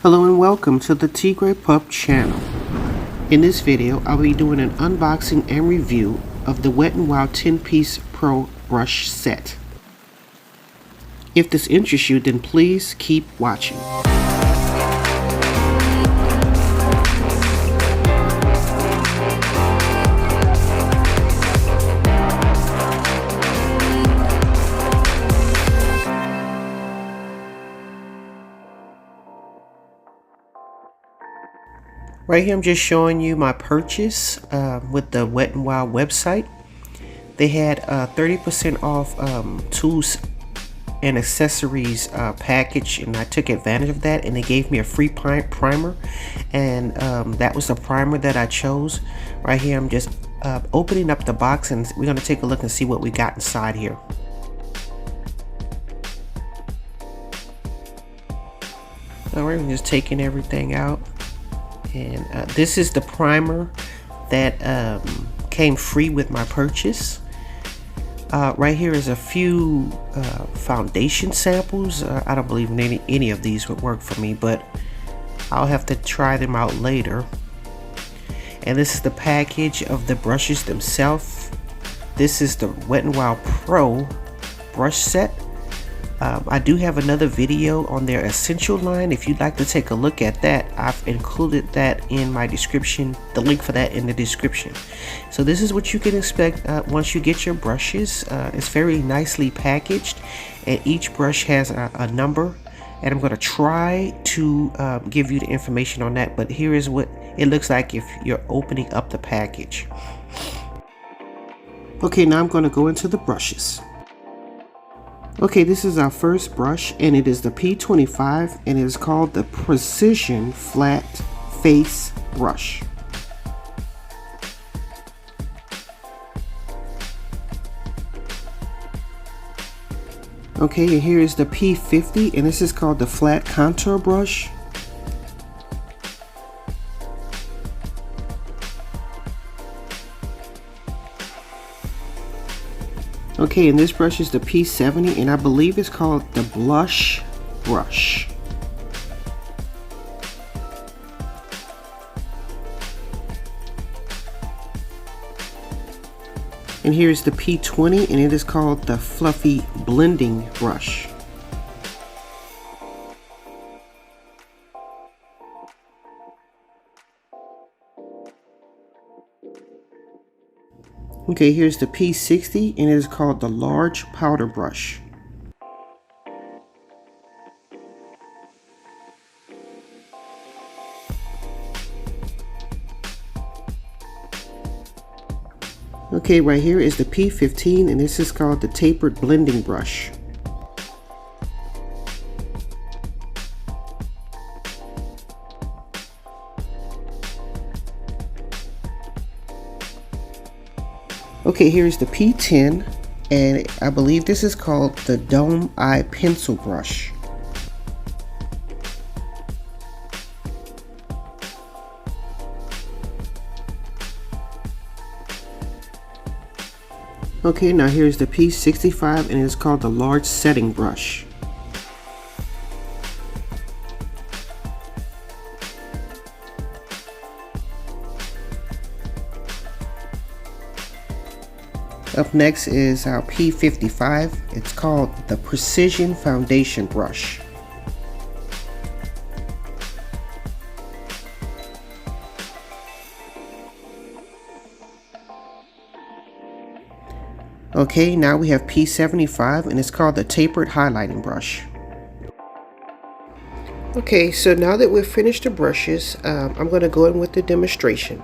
Hello and welcome to the Tigre.pup channel. In this video, I'll be doing an unboxing and review of the WetnWild 10-piece Pro brush set. If this interests you, then please keep watching. Right here I'm just showing you my purchase with the WetnWild website. They had 30% off tools and accessories package, and I took advantage of that, and they gave me a free primer, and that was the primer that I chose. Right here I'm just opening up the box, and we're going to take a look and see what we got inside here. Alright, I'm just taking everything out. And this is the primer that came free with my purchase. Right here is a few foundation samples. I don't believe any of these would work for me, but I'll have to try them out later. And this is the package of the brushes themselves. This is the WetnWild Pro brush set. I do have another video on their essential line. If you'd like to take a look at that, I've included that in my description, the link for that in the description. So this is what you can expect once you get your brushes. It's very nicely packaged, and each brush has a number, and I'm going to try to give you the information on that, but here is what it looks like if you're opening up the package. Okay, now I'm going to go into the brushes. Okay, this is our first brush, and it is the P25, and it is called the Precision Flat Face Brush. Okay, and here is the P50, and this is called the Flat Contour Brush. Okay, and this brush is the P70, and I believe it's called the Blush Brush. And here's the P20, and it is called the Fluffy Blending Brush. Okay, here's the P60, and it is called the Large Powder Brush. Okay, right here is the P15, and this is called the Tapered Blending Brush. Okay, here's the P10, and I believe this is called the Dome Eye Pencil Brush. Okay, now here's the P65, and it's called the Large Setting Brush. Up next is our P55. It's called the Precision Foundation Brush. Okay, now we have P75, and it's called the Tapered Highlighting Brush. Okay, so now that we've finished the brushes, I'm going to go in with the demonstration.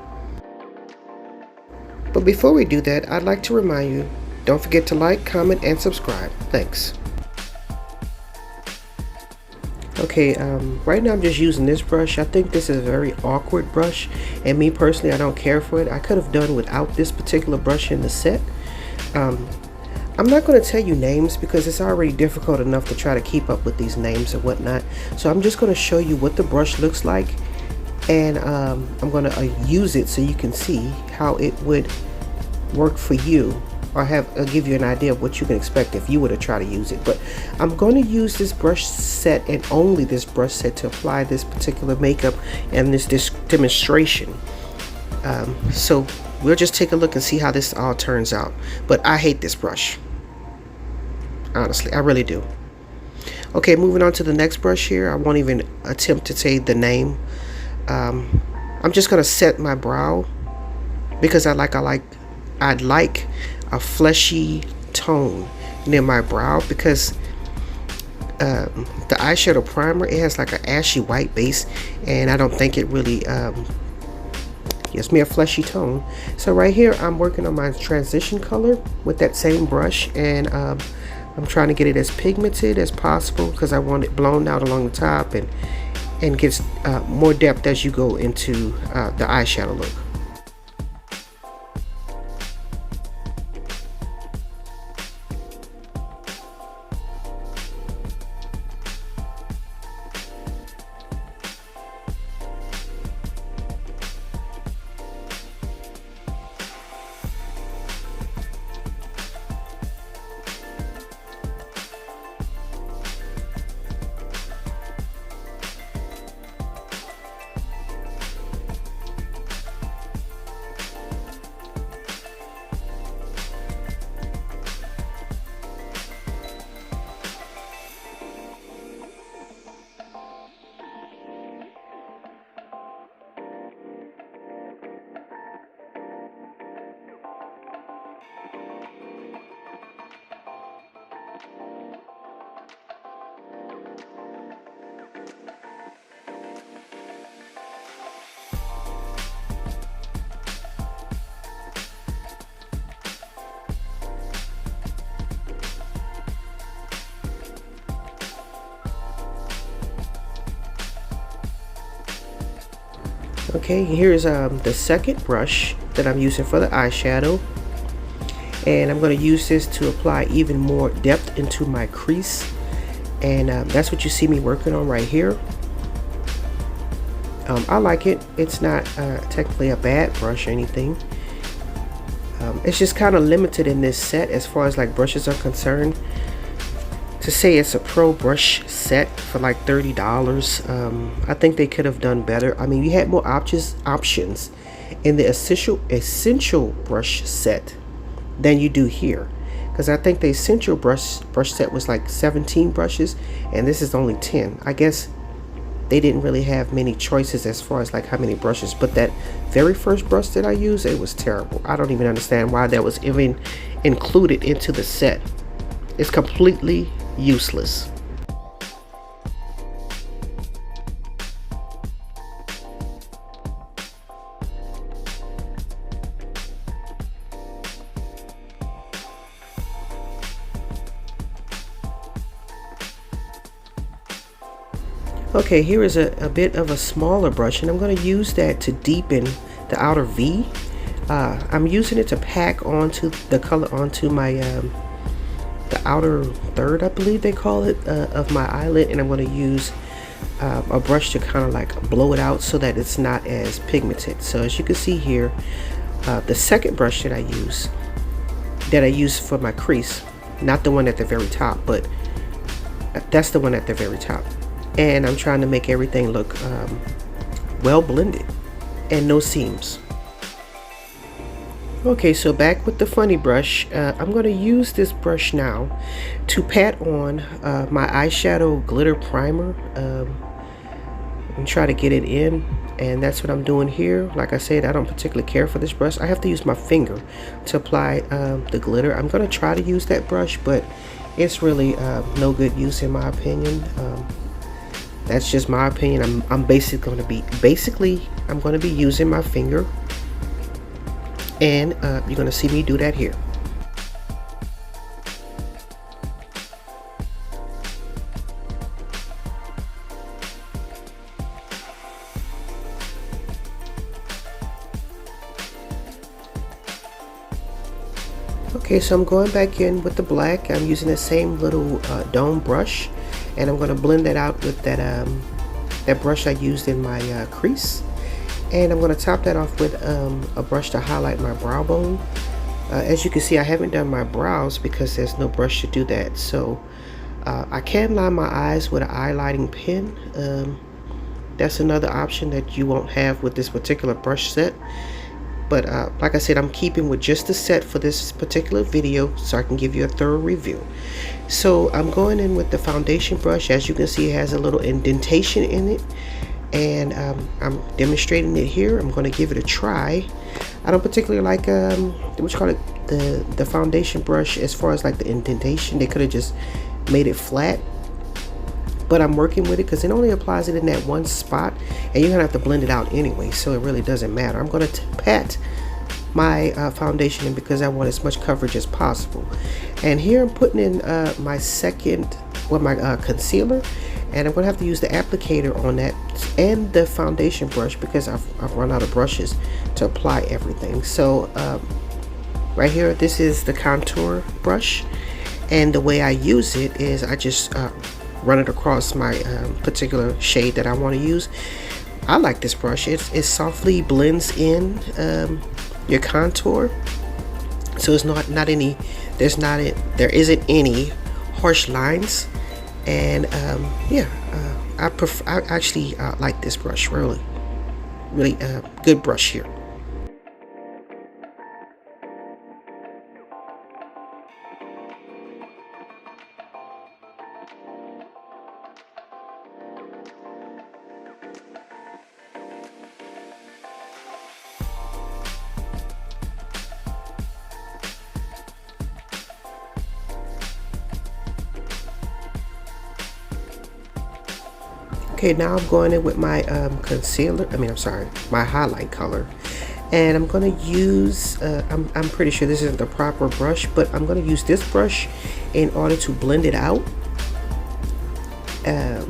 But before we do that, I'd like to remind you, don't forget to like, comment, and subscribe. Thanks. Okay, right now I'm just using this brush. I think this is a very awkward brush, and me personally, I don't care for it. I could have done without this particular brush in the set. I'm not going to tell you names because it's already difficult enough to try to keep up with these names and whatnot. So I'm just going to show you what the brush looks like, and I'm going to use it so you can see how it would work for you or give you an idea of what you can expect if you were to try to use it. But I'm going to use this brush set and only this brush set to apply this particular makeup and this demonstration. So we'll just take a look and see how this all turns out. But I hate this brush. Honestly, I really do. Okay, moving on to the next brush here. I won't even attempt to say the name. I'm just gonna set my brow because I'd like a fleshy tone near my brow, because the eyeshadow primer, it has like an ashy white base, and I don't think it really gives me a fleshy tone. So right here I'm working on my transition color with that same brush, and I'm trying to get it as pigmented as possible because I want it blown out along the top and gets more depth as you go into the eyeshadow look. Okay, here's the second brush that I'm using for the eyeshadow, and I'm going to use this to apply even more depth into my crease, and that's what you see me working on right here. I like it. It's not technically a bad brush or anything. It's just kind of limited in this set as far as like brushes are concerned. To say it's a pro brush set for like $30, I think they could have done better. I mean, you had more options in the essential brush set than you do here, because I think the essential brush set was like 17 brushes and this is only 10. I guess they didn't really have many choices as far as like how many brushes, but that very first brush that I used, it was terrible. I don't even understand why that was even included into the set. It's completely useless. Okay, here is a bit of a smaller brush, and I'm going to use that to deepen the outer V. I'm using it to pack onto the color onto my the outer third, I believe they call it, of my eyelid, and I'm going to use a brush to kind of like blow it out so that it's not as pigmented. So as you can see here, the second brush that I use for my crease, not the one at the very top, but that's the one at the very top, and I'm trying to make everything look well blended and no seams. Okay, so back with the funny brush. I'm going to use this brush now to pat on my eyeshadow glitter primer and try to get it in, and that's what I'm doing here. Like I said, I don't particularly care for this brush. I have to use my finger to apply the glitter. I'm going to try to use that brush, but it's really no good use in my opinion. That's just my opinion. I'm basically going to be using my finger, and you're going to see me do that here. Okay, so I'm going back in with the black. I'm using the same little dome brush, and I'm going to blend that out with that brush I used in my crease. And I'm going to top that off with a brush to highlight my brow bone. As you can see, I haven't done my brows because there's no brush to do that. So I can line my eyes with an highlighting pen. That's another option that you won't have with this particular brush set. But like I said, I'm keeping with just the set for this particular video so I can give you a thorough review. So I'm going in with the foundation brush. As you can see, it has a little indentation in it. And I'm demonstrating it here. I'm going to give it a try. I don't particularly like what you call it, the foundation brush as far as like the indentation. They could have just made it flat. But I'm working with it because it only applies it in that one spot, and you're gonna have to blend it out anyway, so it really doesn't matter. I'm gonna pat my foundation in because I want as much coverage as possible. And here I'm putting in my concealer, and I'm gonna have to use the applicator on that and the foundation brush because I've run out of brushes to apply everything. So right here, this is the contour brush, and the way I use it is I just run it across my particular shade that I want to use. I like this brush. It softly blends in your contour, so it's not any. There isn't any harsh lines, and yeah, I actually like this brush. Really good brush here. Okay, now I'm going in with my concealer. I'm sorry, my highlight color, and I'm going to use. I'm pretty sure this isn't the proper brush, but I'm going to use this brush in order to blend it out. Yeah,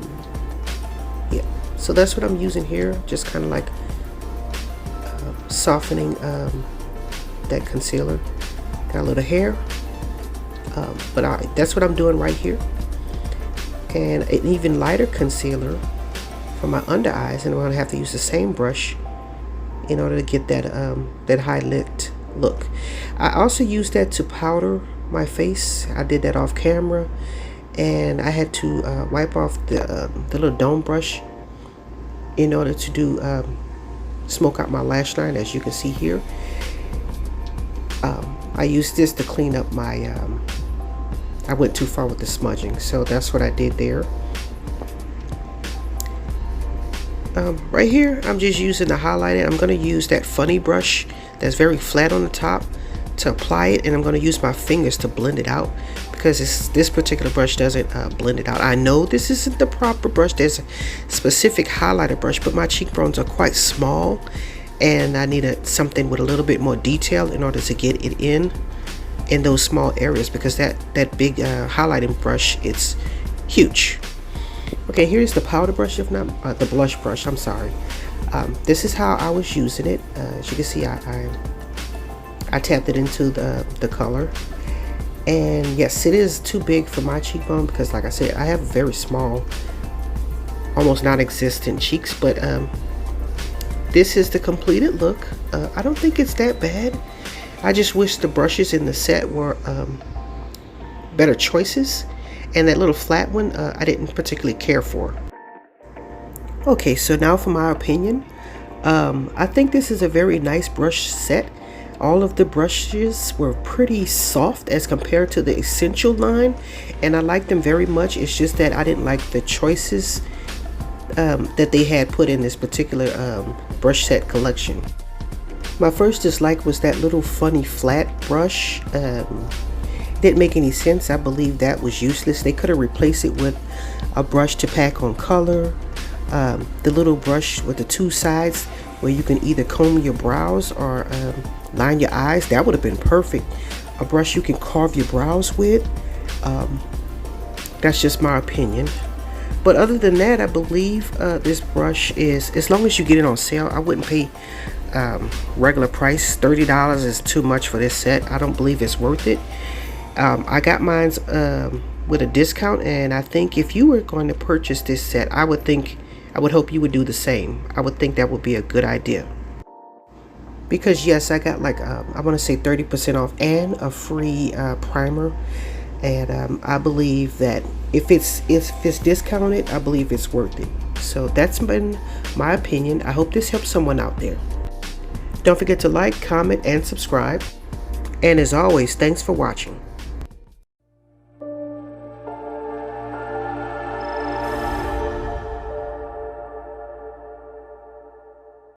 so that's what I'm using here. Just kind of like softening that concealer. Got a little hair, but that's what I'm doing right here. And an even lighter concealer for my under eyes, and I'm gonna have to use the same brush in order to get that that highlight look. I also used that to powder my face. I did that off camera, and I had to wipe off the little dome brush in order to do smoke out my lash line, as you can see here. I used this to clean up my I went too far with the smudging, so that's what I did there. Right here, I'm just using the highlighter. I'm going to use that funny brush that's very flat on the top to apply it, and I'm going to use my fingers to blend it out because this particular brush doesn't blend it out. I know this isn't the proper brush. There's a specific highlighter brush, but my cheekbones are quite small, and I needed something with a little bit more detail in order to get it in those small areas, because that big highlighting brush, it's huge. Okay, here's the powder brush, if not the blush brush, I'm sorry. This is how I was using it. As you can see, I tapped it into the color, and yes, it is too big for my cheekbone because, like I said, I have very small, almost non-existent cheeks. But this is the completed look. I don't think it's that bad. I just wish the brushes in the set were better choices, and that little flat one I didn't particularly care for. Okay, so now for my opinion, I think this is a very nice brush set. All of the brushes were pretty soft as compared to the Essential line, and I like them very much. It's just that I didn't like the choices that they had put in this particular brush set collection. My first dislike was that little funny flat brush. Didn't make any sense. I believe that was useless. They could have replaced it with a brush to pack on color. The little brush with the two sides where you can either comb your brows or line your eyes. That would have been perfect. A brush you can carve your brows with. That's just my opinion. But other than that, I believe this brush is, as long as you get it on sale, I wouldn't pay regular price. $30 is too much for this set. I don't believe it's worth it. I got mine's with a discount, and I think if you were going to purchase this set, I would hope you would do the same. I would think that would be a good idea. because yes, I got like I want to say 30% off and a free primer, and I believe that if it's discounted, I believe it's worth it. So that's been my opinion. I hope this helps someone out there. Don't forget to like, comment, and subscribe. And as always, thanks for watching.